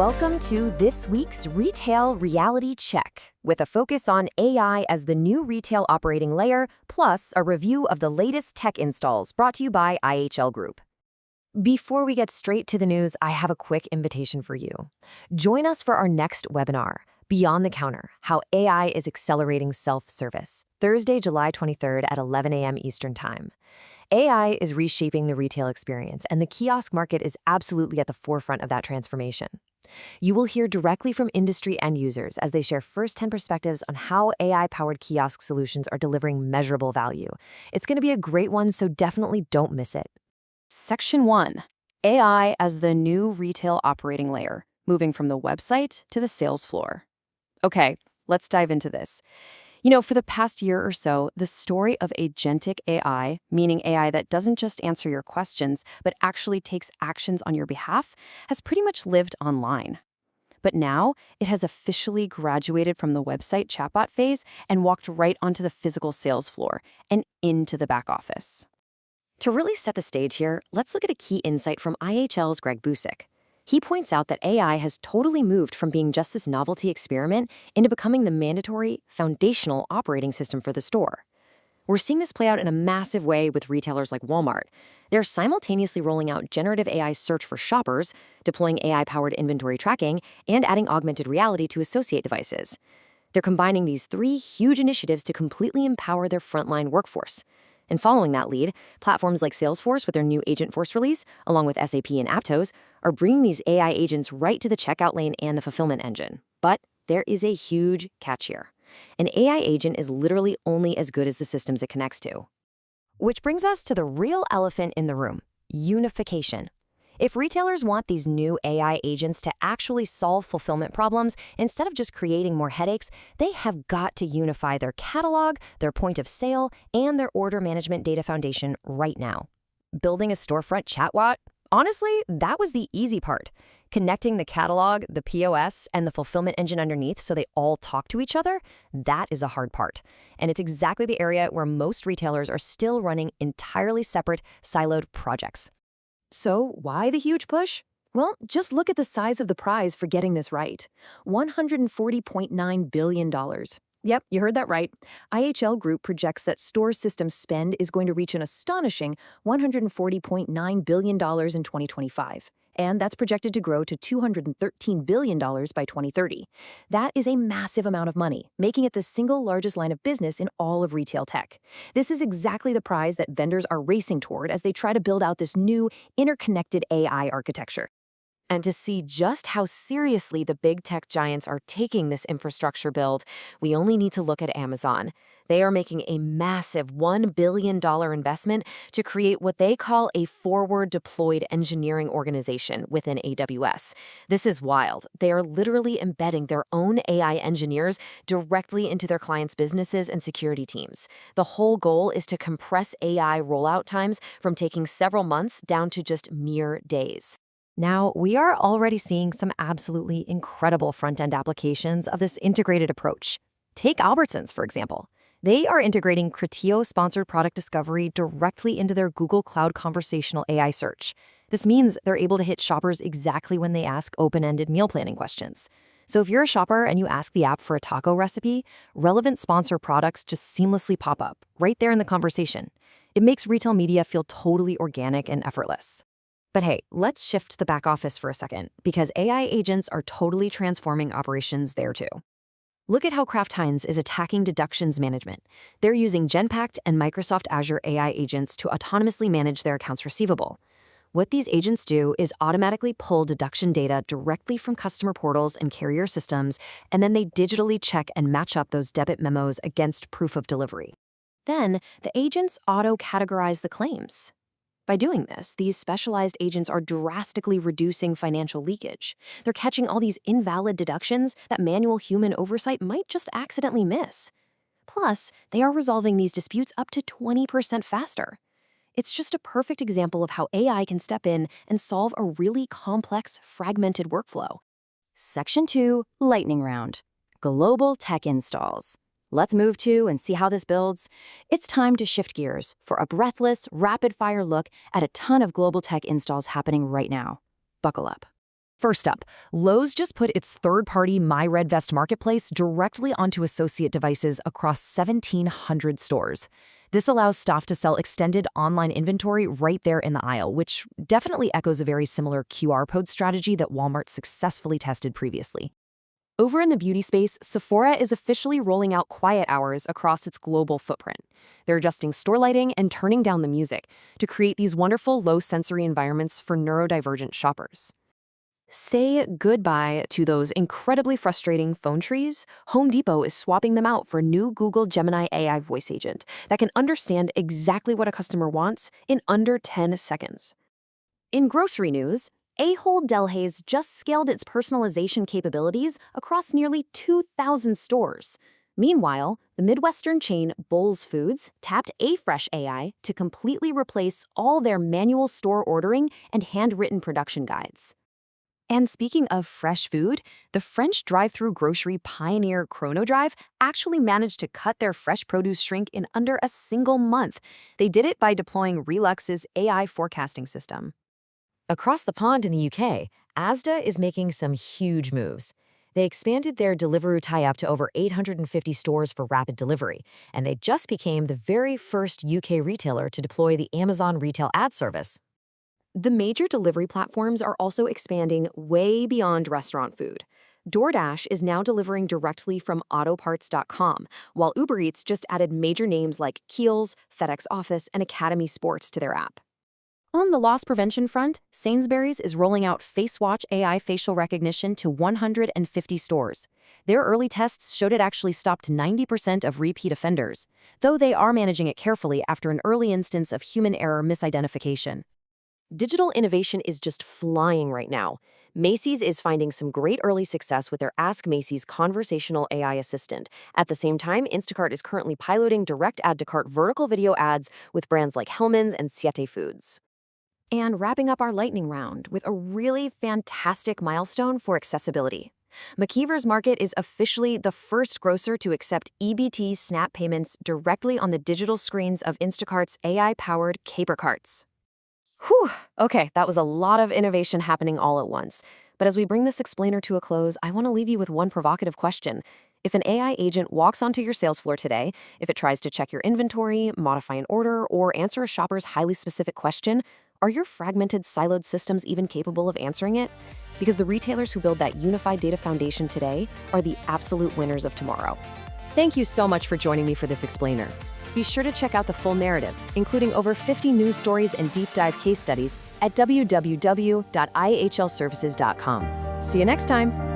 Welcome to this week's Retail Reality Check, with a focus on AI as the new retail operating layer, plus a review of the latest tech installs brought to you by IHL Group. Before we get straight to the news, I have a quick invitation for you. Join us for our next webinar, Beyond the Counter, How AI is Accelerating Self-Service, Thursday, July 23rd at 11 a.m. Eastern Time. AI is reshaping the retail experience, and the kiosk market is absolutely at the forefront of that transformation. You will hear directly from industry end users as they share first-hand perspectives on how AI-powered kiosk solutions are delivering measurable value. It's going to be a great one, so definitely don't miss it. Section 1. AI as the new retail operating layer, moving from the website to the sales floor. Okay, let's dive into this. For the past year or so, the story of Agentic AI, meaning AI that doesn't just answer your questions, but actually takes actions on your behalf, has pretty much lived online. But now, it has officially graduated from the website chatbot phase and walked right onto the physical sales floor and into the back office. To really set the stage here, let's look at a key insight from IHL's Greg Busick. He points out that AI has totally moved from being just this novelty experiment into becoming the mandatory, foundational operating system for the store. We're seeing this play out in a massive way with retailers like Walmart. They're simultaneously rolling out generative AI search for shoppers, deploying AI-powered inventory tracking, and adding augmented reality to associate devices. They're combining these three huge initiatives to completely empower their frontline workforce. And following that lead, platforms like Salesforce with their new Agentforce release, along with SAP and Aptos, are bringing these AI agents right to the checkout lane and the fulfillment engine. But there is a huge catch here. An AI agent is literally only as good as the systems it connects to. Which brings us to the real elephant in the room, unification. If retailers want these new AI agents to actually solve fulfillment problems instead of just creating more headaches, they have got to unify their catalog, their point of sale, and their order management data foundation right now. Building a storefront chatbot? Honestly, that was the easy part. Connecting the catalog, the POS, and the fulfillment engine underneath so they all talk to each other, that is a hard part. And it's exactly the area where most retailers are still running entirely separate, siloed projects. So why the huge push? Well, just look at the size of the prize for getting this right. $140.9 billion. Yep, you heard that right. IHL Group projects that store system spend is going to reach an astonishing $140.9 billion in 2025. And that's projected to grow to $213 billion by 2030. That is a massive amount of money, making it the single largest line of business in all of retail tech. This is exactly the prize that vendors are racing toward as they try to build out this new, interconnected AI architecture. And to see just how seriously the big tech giants are taking this infrastructure build, we only need to look at Amazon. They are making a massive $1 billion investment to create what they call a forward-deployed engineering organization within AWS. This is wild. They are literally embedding their own AI engineers directly into their clients' businesses and security teams. The whole goal is to compress AI rollout times from taking several months down to just mere days. Now, we are already seeing some absolutely incredible front-end applications of this integrated approach. Take Albertsons, for example. They are integrating Criteo-sponsored product discovery directly into their Google Cloud conversational AI search. This means they're able to hit shoppers exactly when they ask open-ended meal planning questions. So if you're a shopper and you ask the app for a taco recipe, relevant sponsor products just seamlessly pop up right there in the conversation. It makes retail media feel totally organic and effortless. But hey, let's shift to the back office for a second, because AI agents are totally transforming operations there too. Look at how Kraft Heinz is attacking deductions management. They're using Genpact and Microsoft Azure AI agents to autonomously manage their accounts receivable. What these agents do is automatically pull deduction data directly from customer portals and carrier systems, and then they digitally check and match up those debit memos against proof of delivery. Then, the agents auto-categorize the claims. By doing this, these specialized agents are drastically reducing financial leakage. They're catching all these invalid deductions that manual human oversight might just accidentally miss. Plus, they are resolving these disputes up to 20% faster. It's just a perfect example of how AI can step in and solve a really complex, fragmented workflow. Section 2, Lightning Round. Global Tech Installs. Let's move to and see how this builds. It's time to shift gears for a breathless, rapid-fire look at a ton of global tech installs happening right now. Buckle up. First up, Lowe's just put its third-party MyRedVest marketplace directly onto associate devices across 1,700 stores. This allows staff to sell extended online inventory right there in the aisle, which definitely echoes a very similar QR code strategy that Walmart successfully tested previously. Over in the beauty space, Sephora is officially rolling out quiet hours across its global footprint. They're adjusting store lighting and turning down the music to create these wonderful low-sensory environments for neurodivergent shoppers. Say goodbye to those incredibly frustrating phone trees. Home Depot is swapping them out for a new Google Gemini AI voice agent that can understand exactly what a customer wants in under 10 seconds. In grocery news, Ahold Delhaize just scaled its personalization capabilities across nearly 2,000 stores. Meanwhile, the Midwestern chain Bowles Foods tapped Afresh AI to completely replace all their manual store ordering and handwritten production guides. And speaking of fresh food, the French drive-through grocery pioneer Chronodrive actually managed to cut their fresh produce shrink in under a single month. They did it by deploying RELEX's AI forecasting system. Across the pond in the UK, Asda is making some huge moves. They expanded their Deliveroo tie-up to over 850 stores for rapid delivery, and they just became the very first UK retailer to deploy the Amazon Retail Ad Service. The major delivery platforms are also expanding way beyond restaurant food. DoorDash is now delivering directly from autoparts.com, while Uber Eats just added major names like Kiehl's, FedEx Office, and Academy Sports to their app. On the loss prevention front, Sainsbury's is rolling out FaceWatch AI facial recognition to 150 stores. Their early tests showed it actually stopped 90% of repeat offenders, though they are managing it carefully after an early instance of human error misidentification. Digital innovation is just flying right now. Macy's is finding some great early success with their Ask Macy's conversational AI assistant. At the same time, Instacart is currently piloting direct add-to-cart vertical video ads with brands like Hellmann's and Siete Foods. And wrapping up our lightning round with a really fantastic milestone for accessibility. McKeever's Market is officially the first grocer to accept EBT SNAP payments directly on the digital screens of Instacart's AI-powered Caper Carts. Whew, okay, that was a lot of innovation happening all at once. But as we bring this explainer to a close, I want to leave you with one provocative question. If an AI agent walks onto your sales floor today, if it tries to check your inventory, modify an order, or answer a shopper's highly specific question, are your fragmented, siloed systems even capable of answering it? Because the retailers who build that unified data foundation today are the absolute winners of tomorrow. Thank you so much for joining me for this explainer. Be sure to check out the full narrative, including over 50 news stories and deep dive case studies at www.ihlservices.com. See you next time.